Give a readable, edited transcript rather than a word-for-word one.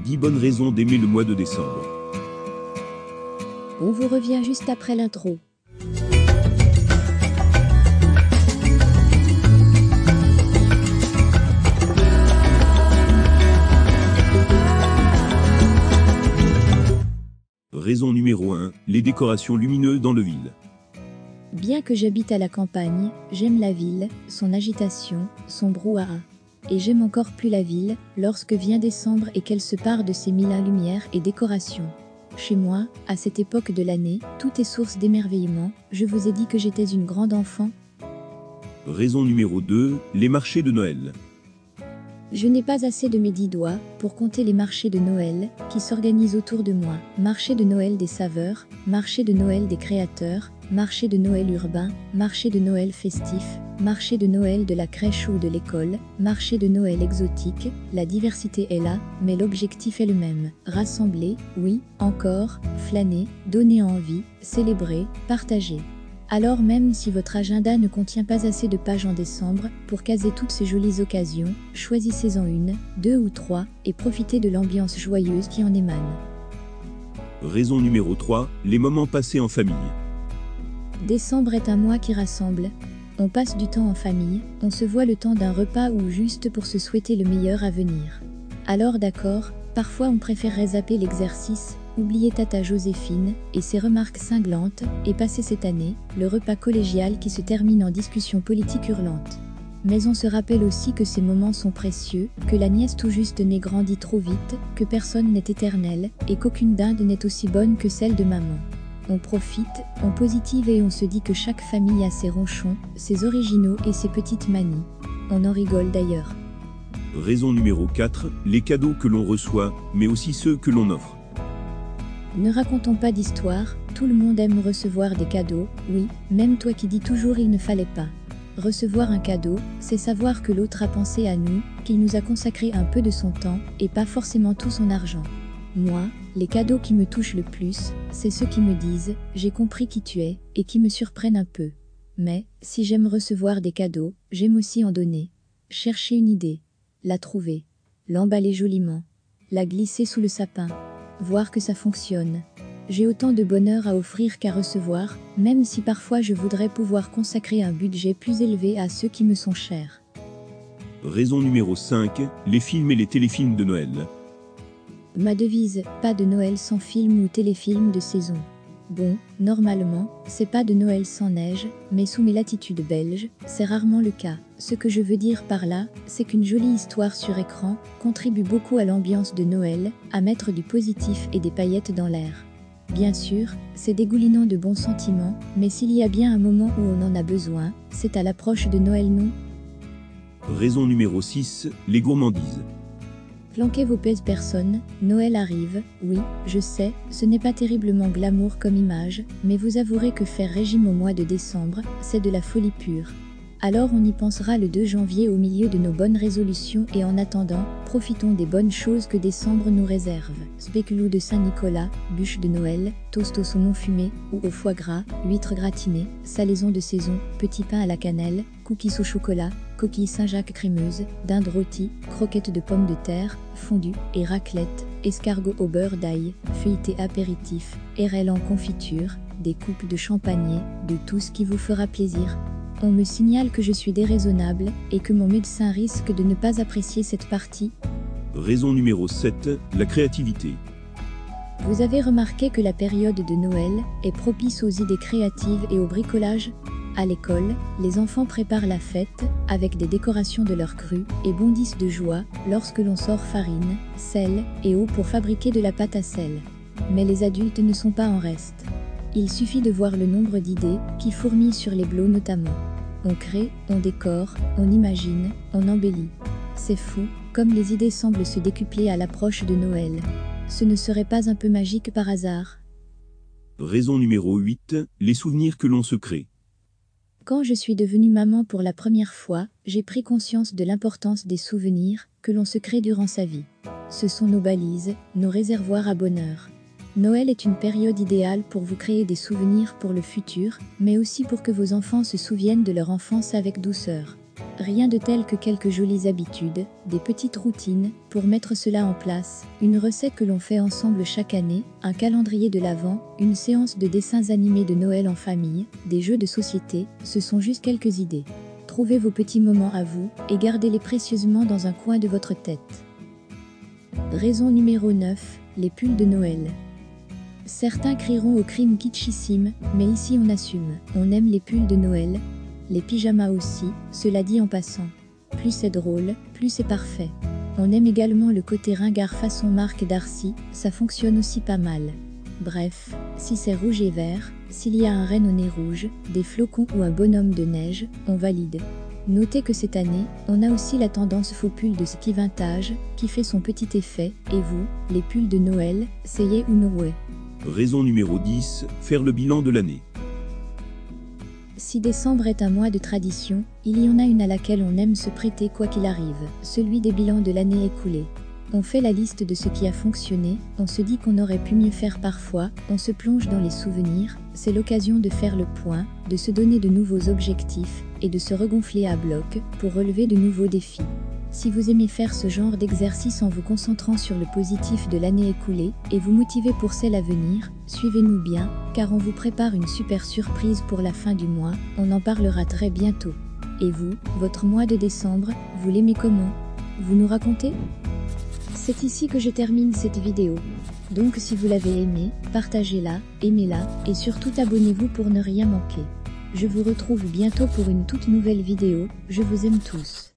10 bonnes raisons d'aimer le mois de décembre. On vous revient juste après l'intro. Raison numéro 1, les décorations lumineuses dans le ville. Bien que j'habite à la campagne, j'aime la ville, son agitation, son brouhaha. Et j'aime encore plus la ville, lorsque vient décembre et qu'elle se pare de ses mille lumières et décorations. Chez moi, à cette époque de l'année, tout est source d'émerveillement. Je vous ai dit que j'étais une grande enfant. Raison numéro 2, les marchés de Noël. Je n'ai pas assez de mes 10 doigts pour compter les marchés de Noël qui s'organisent autour de moi. Marché de Noël des saveurs, marché de Noël des créateurs, marché de Noël urbain, marché de Noël festif, marché de Noël de la crèche ou de l'école, marché de Noël exotique. La diversité est là, mais l'objectif est le même. Rassembler, oui, encore, flâner, donner envie, célébrer, partager. Alors même si votre agenda ne contient pas assez de pages en décembre pour caser toutes ces jolies occasions, choisissez-en une, 2 ou 3 et profitez de l'ambiance joyeuse qui en émane. Raison numéro 3, les moments passés en famille. Décembre est un mois qui rassemble. On passe du temps en famille, on se voit le temps d'un repas ou juste pour se souhaiter le meilleur à venir. Alors d'accord, parfois on préférerait zapper l'exercice, oublier Tata Joséphine et ses remarques cinglantes, et passer cette année, le repas collégial qui se termine en discussion politique hurlante. Mais on se rappelle aussi que ces moments sont précieux, que la nièce tout juste née grandit trop vite, que personne n'est éternel, et qu'aucune dinde n'est aussi bonne que celle de maman. On profite, on positive et on se dit que chaque famille a ses ronchons, ses originaux et ses petites manies. On en rigole d'ailleurs. Raison numéro 4, les cadeaux que l'on reçoit, mais aussi ceux que l'on offre. Ne racontons pas d'histoire, tout le monde aime recevoir des cadeaux, oui, même toi qui dis toujours il ne fallait pas. Recevoir un cadeau, c'est savoir que l'autre a pensé à nous, qu'il nous a consacré un peu de son temps, et pas forcément tout son argent. Moi, les cadeaux qui me touchent le plus, c'est ceux qui me disent « j'ai compris qui tu es » et qui me surprennent un peu. Mais, si j'aime recevoir des cadeaux, j'aime aussi en donner. Chercher une idée, la trouver, l'emballer joliment, la glisser sous le sapin, voir que ça fonctionne. J'ai autant de bonheur à offrir qu'à recevoir, même si parfois je voudrais pouvoir consacrer un budget plus élevé à ceux qui me sont chers. Raison numéro 5, les films et les téléfilms de Noël. Ma devise, pas de Noël sans film ou téléfilm de saison. Bon, normalement, c'est pas de Noël sans neige, mais sous mes latitudes belges, c'est rarement le cas. Ce que je veux dire par là, c'est qu'une jolie histoire sur écran contribue beaucoup à l'ambiance de Noël, à mettre du positif et des paillettes dans l'air. Bien sûr, c'est dégoulinant de bons sentiments, mais s'il y a bien un moment où on en a besoin, c'est à l'approche de Noël, non ? Raison numéro 6, les gourmandises. Planquez vos pèse-personnes, Noël arrive, oui, je sais, ce n'est pas terriblement glamour comme image, mais vous avouerez que faire régime au mois de décembre, c'est de la folie pure. Alors on y pensera le 2 janvier au milieu de nos bonnes résolutions et en attendant, profitons des bonnes choses que décembre nous réserve. Spéculou de Saint-Nicolas, bûche de Noël, toast au saumon fumé ou au foie gras, huîtres gratinées, salaison de saison, petits pains à la cannelle, cookies au chocolat, coquilles Saint-Jacques crémeuses, dinde rôtie, croquettes de pommes de terre, fondue et raclette, escargots au beurre d'ail, feuilleté apéritif, érelle en confiture, des coupes de champagné, de tout ce qui vous fera plaisir. On me signale que je suis déraisonnable et que mon médecin risque de ne pas apprécier cette partie. Raison numéro 7, la créativité. Vous avez remarqué que la période de Noël est propice aux idées créatives et au bricolage ? À l'école, les enfants préparent la fête avec des décorations de leur cru et bondissent de joie lorsque l'on sort farine, sel et eau pour fabriquer de la pâte à sel. Mais les adultes ne sont pas en reste. Il suffit de voir le nombre d'idées qui fourmillent sur les blots notamment. On crée, on décore, on imagine, on embellit. C'est fou, comme les idées semblent se décupler à l'approche de Noël. Ce ne serait pas un peu magique par hasard ? Raison numéro 8, les souvenirs que l'on se crée. Quand je suis devenue maman pour la première fois, j'ai pris conscience de l'importance des souvenirs que l'on se crée durant sa vie. Ce sont nos balises, nos réservoirs à bonheur. Noël est une période idéale pour vous créer des souvenirs pour le futur, mais aussi pour que vos enfants se souviennent de leur enfance avec douceur. Rien de tel que quelques jolies habitudes, des petites routines, pour mettre cela en place, une recette que l'on fait ensemble chaque année, un calendrier de l'Avent, une séance de dessins animés de Noël en famille, des jeux de société, ce sont juste quelques idées. Trouvez vos petits moments à vous, et gardez-les précieusement dans un coin de votre tête. Raison numéro 9, les pulls de Noël. Certains crieront au crime kitschissime, mais ici on assume, on aime les pulls de Noël, les pyjamas aussi, cela dit en passant. Plus c'est drôle, plus c'est parfait. On aime également le côté ringard façon Marc Darcy, ça fonctionne aussi pas mal. Bref, si c'est rouge et vert, s'il y a un renne au nez rouge, des flocons ou un bonhomme de neige, on valide. Notez que cette année, on a aussi la tendance faux pull de ski vintage, qui fait son petit effet, et vous, les pulls de Noël, sayez ou no way. Raison numéro 10, faire le bilan de l'année. Si décembre est un mois de tradition, il y en a une à laquelle on aime se prêter quoi qu'il arrive, celui des bilans de l'année écoulée. On fait la liste de ce qui a fonctionné, on se dit qu'on aurait pu mieux faire parfois, on se plonge dans les souvenirs, c'est l'occasion de faire le point, de se donner de nouveaux objectifs, et de se regonfler à bloc, pour relever de nouveaux défis. Si vous aimez faire ce genre d'exercice en vous concentrant sur le positif de l'année écoulée, et vous motivez pour celle à venir, suivez-nous bien, car on vous prépare une super surprise pour la fin du mois, on en parlera très bientôt. Et vous, votre mois de décembre, vous l'aimez comment? Vous nous racontez? C'est ici que je termine cette vidéo. Donc si vous l'avez aimée, partagez-la, aimez-la, et surtout abonnez-vous pour ne rien manquer. Je vous retrouve bientôt pour une toute nouvelle vidéo, je vous aime tous.